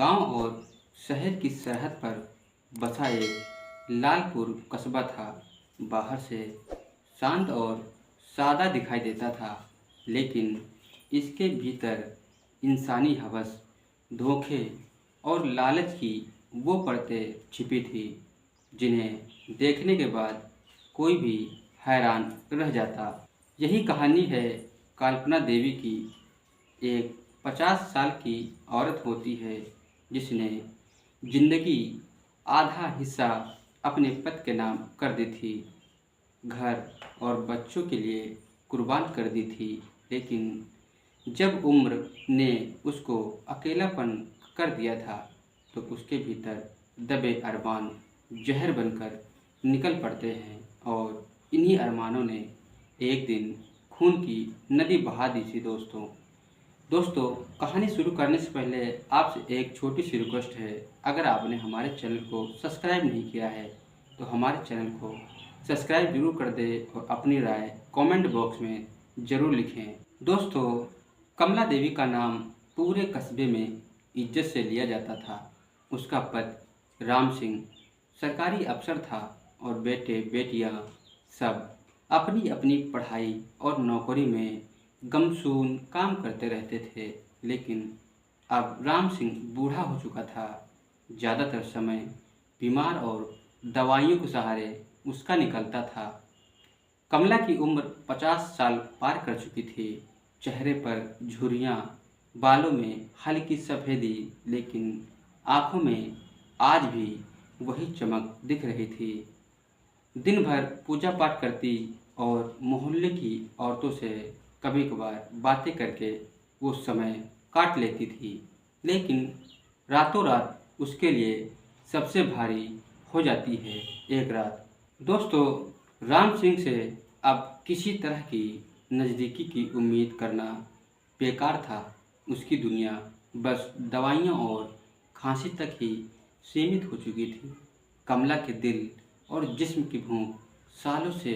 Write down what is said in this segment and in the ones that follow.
गांव और शहर की सरहद पर बसा एक लालपुर कस्बा था। बाहर से शांत और सादा दिखाई देता था, लेकिन इसके भीतर इंसानी हवस, धोखे और लालच की वो परतें छिपी थी जिन्हें देखने के बाद कोई भी हैरान रह जाता। यही कहानी है कल्पना देवी की। एक 50 साल की औरत होती है जिसने जिंदगी आधा हिस्सा अपने पति के नाम कर दी थी, घर और बच्चों के लिए कुर्बान कर दी थी। लेकिन जब उम्र ने उसको अकेलापन कर दिया था तो उसके भीतर दबे अरमान जहर बनकर निकल पड़ते हैं और इन्हीं अरमानों ने एक दिन खून की नदी बहा दी थी। दोस्तों, कहानी शुरू करने से पहले आपसे एक छोटी सी रिक्वेस्ट है। अगर आपने हमारे चैनल को सब्सक्राइब नहीं किया है तो हमारे चैनल को सब्सक्राइब जरूर कर दें और अपनी राय कमेंट बॉक्स में ज़रूर लिखें। दोस्तों, कमला देवी का नाम पूरे कस्बे में इज्जत से लिया जाता था। उसका पति राम सिंह सरकारी अफसर था और बेटे बेटियां सब अपनी अपनी पढ़ाई और नौकरी में गमसून काम करते रहते थे। लेकिन अब राम सिंह बूढ़ा हो चुका था। ज़्यादातर समय बीमार और दवाइयों के सहारे उसका निकलता था। कमला की उम्र 50 साल पार कर चुकी थी। चेहरे पर झुर्रियाँ, बालों में हल्की सफ़ेदी, लेकिन आँखों में आज भी वही चमक दिख रही थी। दिन भर पूजा पाठ करती और मोहल्ले की औरतों से कभी कभार बातें करके वो समय काट लेती थी। लेकिन रातों रात उसके लिए सबसे भारी हो जाती है एक रात। दोस्तों, राम सिंह से अब किसी तरह की नज़दीकी की उम्मीद करना बेकार था। उसकी दुनिया बस दवाइयाँ और खांसी तक ही सीमित हो चुकी थी। कमला के दिल और जिस्म की भूख सालों से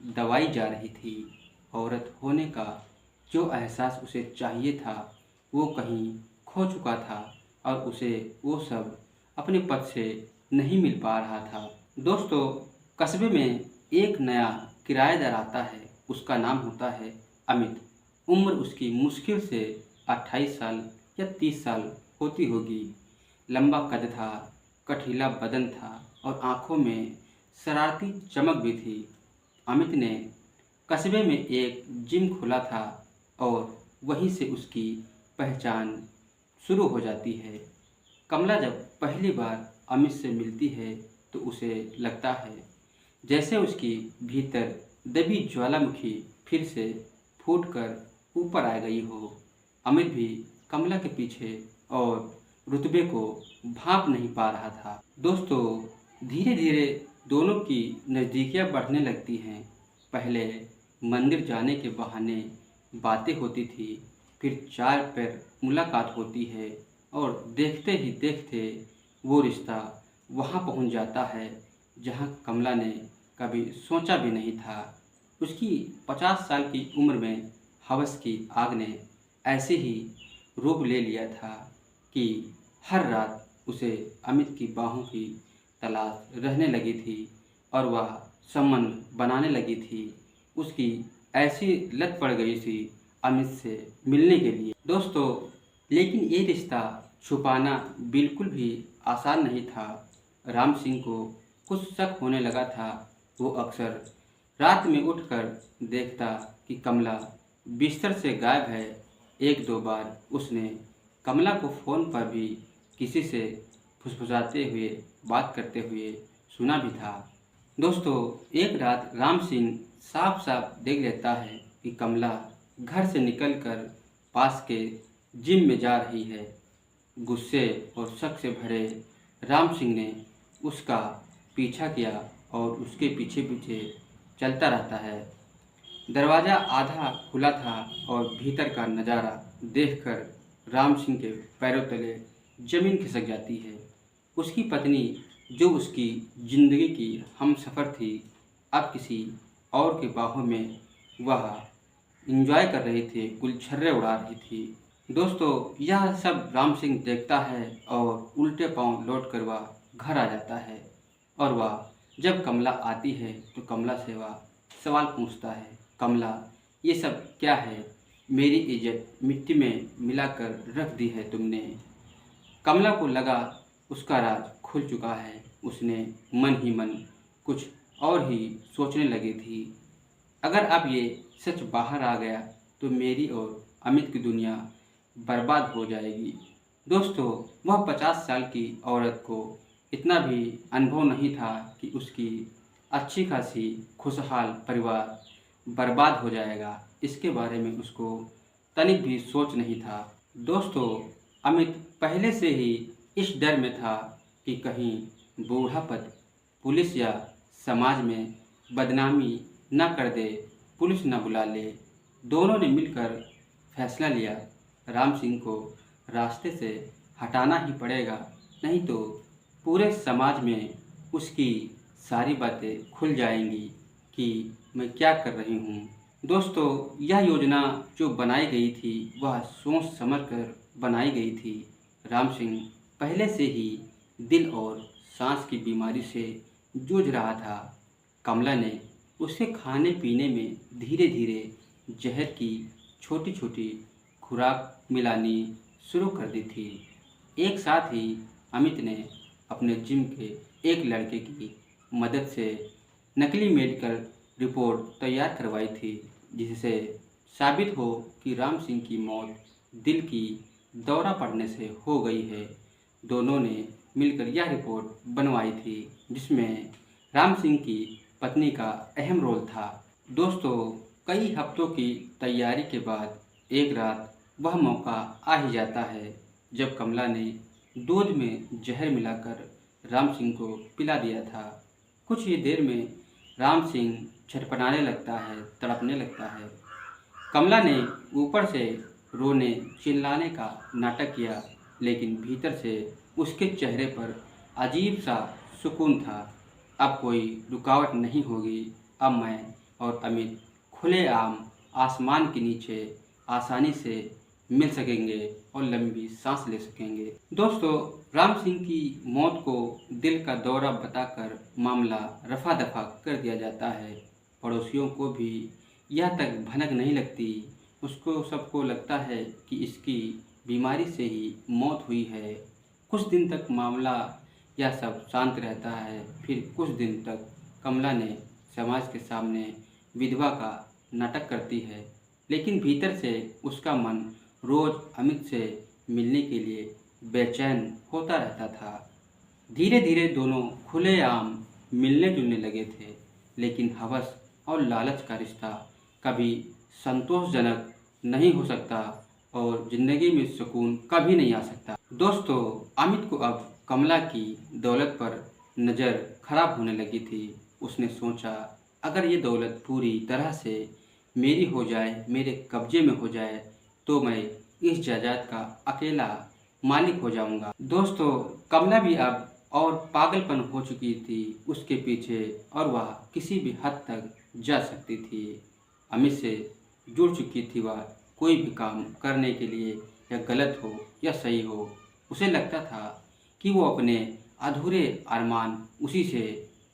दबाई जा रही थी। औरत होने का जो एहसास उसे चाहिए था वो कहीं खो चुका था और उसे वो सब अपने पद से नहीं मिल पा रहा था। दोस्तों, कस्बे में एक नया किराएदार आता है। उसका नाम होता है अमित। उम्र उसकी मुश्किल से 28 साल या 30 साल होती होगी। लंबा कद था, कठिला बदन था और आंखों में शरारती चमक भी थी। अमित ने कस्बे में एक जिम खोला था और वहीं से उसकी पहचान शुरू हो जाती है। कमला जब पहली बार अमित से मिलती है तो उसे लगता है जैसे उसकी भीतर दबी ज्वालामुखी फिर से फूटकर ऊपर आ गई हो। अमित भी कमला के पीछे और रुतबे को भांप नहीं पा रहा था। दोस्तों, धीरे धीरे दोनों की नज़दीकियाँ बढ़ने लगती हैं। पहले मंदिर जाने के बहाने बातें होती थी, फिर चाय पर मुलाकात होती है और देखते ही देखते वो रिश्ता वहाँ पहुँच जाता है जहाँ कमला ने कभी सोचा भी नहीं था। उसकी 50 साल की उम्र में हवस की आग ने ऐसे ही रूप ले लिया था कि हर रात उसे अमित की बाहों की तलाश रहने लगी थी और वह संबंध बनाने लगी थी। उसकी ऐसी लत पड़ गई थी अमित से मिलने के लिए। दोस्तों, लेकिन ये रिश्ता छुपाना बिल्कुल भी आसान नहीं था। राम सिंह को कुछ शक होने लगा था। वो अक्सर रात में उठकर देखता कि कमला बिस्तर से गायब है। एक दो बार उसने कमला को फ़ोन पर भी किसी से फुसफुसाते हुए बात करते हुए सुना भी था। दोस्तों, एक रात राम सिंह साफ साफ देख लेता है कि कमला घर से निकलकर पास के जिम में जा रही है। गुस्से और शक से भरे राम सिंह ने उसका पीछा किया और उसके पीछे पीछे चलता रहता है। दरवाज़ा आधा खुला था और भीतर का नज़ारा देखकर राम सिंह के पैरों तले जमीन खिसक जाती है। उसकी पत्नी, जो उसकी ज़िंदगी की हमसफ़र थी, अब किसी और के बाहों में वह एंजॉय कर रही थी, गुलछर्रे उड़ा रही थी। दोस्तों यह सब राम सिंह देखता है और उल्टे पांव लौट कर वह घर आ जाता है। और वह जब कमला आती है तो कमला से वह सवाल पूछता है, कमला ये सब क्या है? मेरी इज्जत मिट्टी में मिलाकर रख दी है तुमने। कमला को लगा उसका राज खुल चुका है। उसने मन ही मन कुछ और ही सोचने लगी थी। अगर अब ये सच बाहर आ गया तो मेरी और अमित की दुनिया बर्बाद हो जाएगी। दोस्तों वह 50 साल की औरत को इतना भी अनुभव नहीं था कि उसकी अच्छी खासी खुशहाल परिवार बर्बाद हो जाएगा। इसके बारे में उसको तनिक भी सोच नहीं था। दोस्तों अमित पहले से ही इस डर में था कि कहीं बूढ़ापत पुलिस या समाज में बदनामी न कर दे, पुलिस न बुला ले। दोनों ने मिलकर फैसला लिया, राम सिंह को रास्ते से हटाना ही पड़ेगा, नहीं तो पूरे समाज में उसकी सारी बातें खुल जाएंगी कि मैं क्या कर रही हूँ। दोस्तों यह योजना जो बनाई गई थी वह सोच समझ कर बनाई गई थी। राम सिंह पहले से ही दिल और सांस की बीमारी से जूझ रहा था। कमला ने उसे खाने पीने में धीरे धीरे जहर की छोटी छोटी खुराक मिलानी शुरू कर दी थी। एक साथ ही अमित ने अपने जिम के एक लड़के की मदद से नकली मेडिकल रिपोर्ट तैयार करवाई थी, जिससे साबित हो कि राम सिंह की मौत दिल की दौरा पड़ने से हो गई है। दोनों ने मिलकर यह रिपोर्ट बनवाई थी, जिसमें राम सिंह की पत्नी का अहम रोल था। दोस्तों कई हफ्तों की तैयारी के बाद एक रात वह मौका आ ही जाता है जब कमला ने दूध में जहर मिलाकर राम सिंह को पिला दिया था। कुछ ही देर में राम सिंह छटपटाने लगता है, तड़पने लगता है। कमला ने ऊपर से रोने चिल्लाने का नाटक किया, लेकिन भीतर से उसके चेहरे पर अजीब सा सुकून था। अब कोई रुकावट नहीं होगी, अब मैं और अमित खुलेआम आसमान के नीचे आसानी से मिल सकेंगे और लंबी सांस ले सकेंगे। दोस्तों राम सिंह की मौत को दिल का दौरा बताकर मामला रफा दफा कर दिया जाता है। पड़ोसियों को भी यह तक भनक नहीं लगती। उसको सबको लगता है कि इसकी बीमारी से ही मौत हुई है। कुछ दिन तक मामला यह सब शांत रहता है। फिर कुछ दिन तक कमला ने समाज के सामने विधवा का नाटक करती है, लेकिन भीतर से उसका मन रोज अमित से मिलने के लिए बेचैन होता रहता था। धीरे धीरे दोनों खुलेआम मिलने जुलने लगे थे, लेकिन हवस और लालच का रिश्ता कभी संतोषजनक नहीं हो सकता और जिंदगी में सुकून कभी नहीं आ सकता। दोस्तों अमित को अब कमला की दौलत पर नज़र खराब होने लगी थी। उसने सोचा अगर ये दौलत पूरी तरह से मेरी हो जाए, मेरे कब्जे में हो जाए, तो मैं इस जायदाद का अकेला मालिक हो जाऊंगा। दोस्तों कमला भी अब और पागलपन हो चुकी थी उसके पीछे, और वह किसी भी हद तक जा सकती थी। अमित से जुड़ चुकी थी वह कोई भी काम करने के लिए, या गलत हो या सही हो, उसे लगता था कि वो अपने अधूरे अरमान उसी से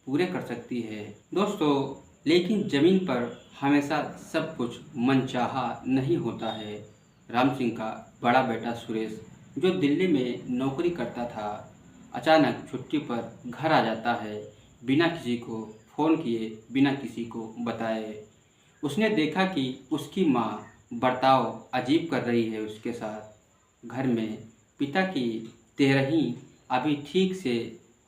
पूरे कर सकती है। दोस्तों लेकिन ज़मीन पर हमेशा सब कुछ मनचाहा नहीं होता है। राम सिंह का बड़ा बेटा सुरेश, जो दिल्ली में नौकरी करता था, अचानक छुट्टी पर घर आ जाता है, बिना किसी को फ़ोन किए, बिना किसी को बताए। उसने देखा कि उसकी माँ बर्ताव अजीब कर रही है उसके साथ। घर में पिता की तेरही अभी ठीक से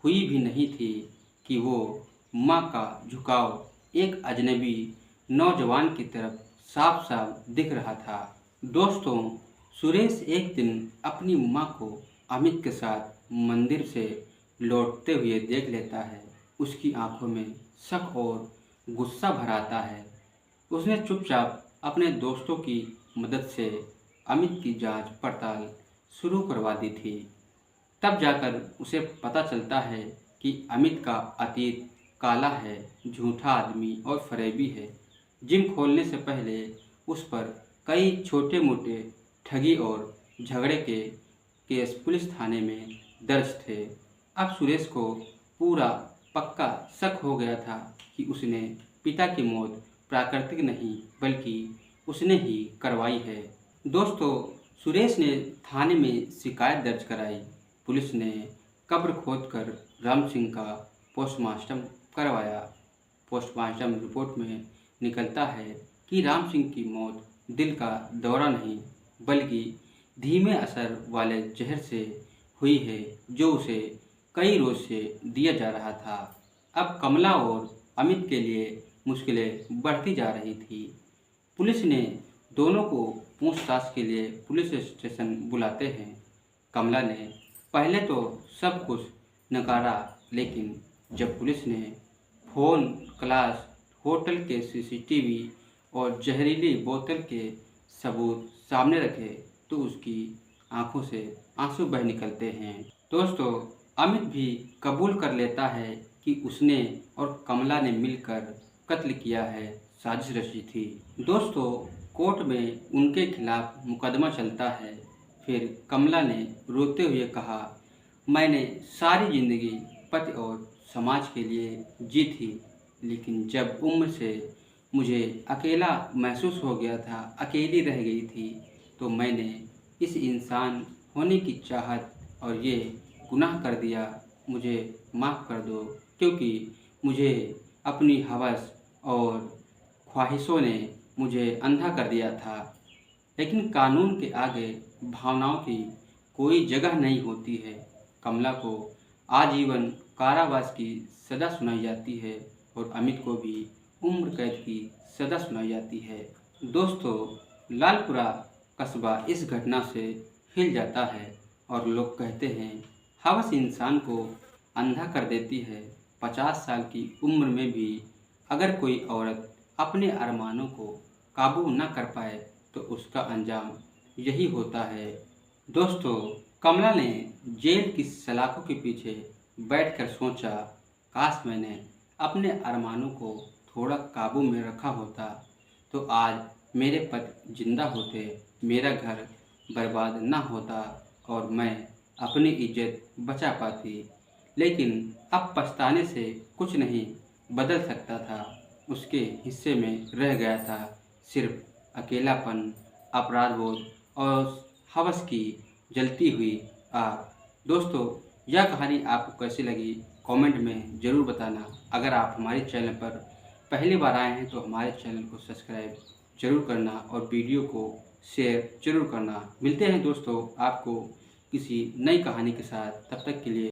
हुई भी नहीं थी कि वो माँ का झुकाव एक अजनबी नौजवान की तरफ साफ साफ दिख रहा था। दोस्तों सुरेश एक दिन अपनी माँ को अमित के साथ मंदिर से लौटते हुए देख लेता है। उसकी आंखों में शक और गुस्सा भर आता है। उसने चुपचाप अपने दोस्तों की मदद से अमित की जांच पड़ताल शुरू करवा दी थी। तब जाकर उसे पता चलता है कि अमित का अतीत काला है, झूठा आदमी और फरेबी है। जिम खोलने से पहले उस पर कई छोटे मोटे ठगी और झगड़े के केस पुलिस थाने में दर्ज थे। अब सुरेश को पूरा पक्का शक हो गया था कि उसने पिता की मौत प्राकृतिक नहीं बल्कि उसने ही करवाई है। दोस्तों, सुरेश ने थाने में शिकायत दर्ज कराई। पुलिस ने कब्र खोदकर राम सिंह का पोस्टमार्टम करवाया। पोस्टमार्टम रिपोर्ट में निकलता है कि राम सिंह की मौत दिल का दौरा नहीं बल्कि धीमे असर वाले जहर से हुई है, जो उसे कई रोज से दिया जा रहा था। अब कमला और अमित के लिए मुश्किलें बढ़ती जा रही थी। पुलिस ने दोनों को पूछताछ के लिए पुलिस स्टेशन बुलाते हैं। कमला ने पहले तो सब कुछ नकारा, लेकिन जब पुलिस ने फोन, क्लास, होटल के सीसीटीवी और जहरीली बोतल के सबूत सामने रखे तो उसकी आंखों से आंसू बह निकलते हैं। दोस्तों, अमित भी कबूल कर लेता है कि उसने और कमला ने मिलकर कत्ल किया है, साजिश रची थी। दोस्तों, कोर्ट में उनके खिलाफ मुकदमा चलता है। फिर कमला ने रोते हुए कहा, मैंने सारी जिंदगी पति और समाज के लिए जी थी, लेकिन जब उम्र से मुझे अकेला महसूस हो गया था, अकेली रह गई थी, तो मैंने इस इंसान होने की चाहत और ये गुनाह कर दिया। मुझे माफ़ कर दो, क्योंकि मुझे अपनी हवस और ख्वाहिशों ने मुझे अंधा कर दिया था। लेकिन कानून के आगे भावनाओं की कोई जगह नहीं होती है। कमला को आजीवन कारावास की सज़ा सुनाई जाती है और अमित को भी उम्र कैद की सज़ा सुनाई जाती है। दोस्तों, लालपुरा कस्बा इस घटना से हिल जाता है और लोग कहते हैं, हवस इंसान को अंधा कर देती है। 50 साल की उम्र में भी अगर कोई औरत अपने अरमानों को काबू न कर पाए तो उसका अंजाम यही होता है। दोस्तों, कमला ने जेल की सलाखों के पीछे बैठकर सोचा, काश मैंने अपने अरमानों को थोड़ा काबू में रखा होता तो आज मेरे पति जिंदा होते, मेरा घर बर्बाद न होता और मैं अपनी इज्जत बचा पाती। लेकिन अब पछताने से कुछ नहीं बदल सकता था। उसके हिस्से में रह गया था सिर्फ अकेलापन, अपराधबोध और हवस की जलती हुई आग। दोस्तों, यह कहानी आपको कैसी लगी कमेंट में ज़रूर बताना। अगर आप हमारे चैनल पर पहली बार आए हैं तो हमारे चैनल को सब्सक्राइब जरूर करना और वीडियो को शेयर जरूर करना। मिलते हैं दोस्तों आपको किसी नई कहानी के साथ, तब तक के लिए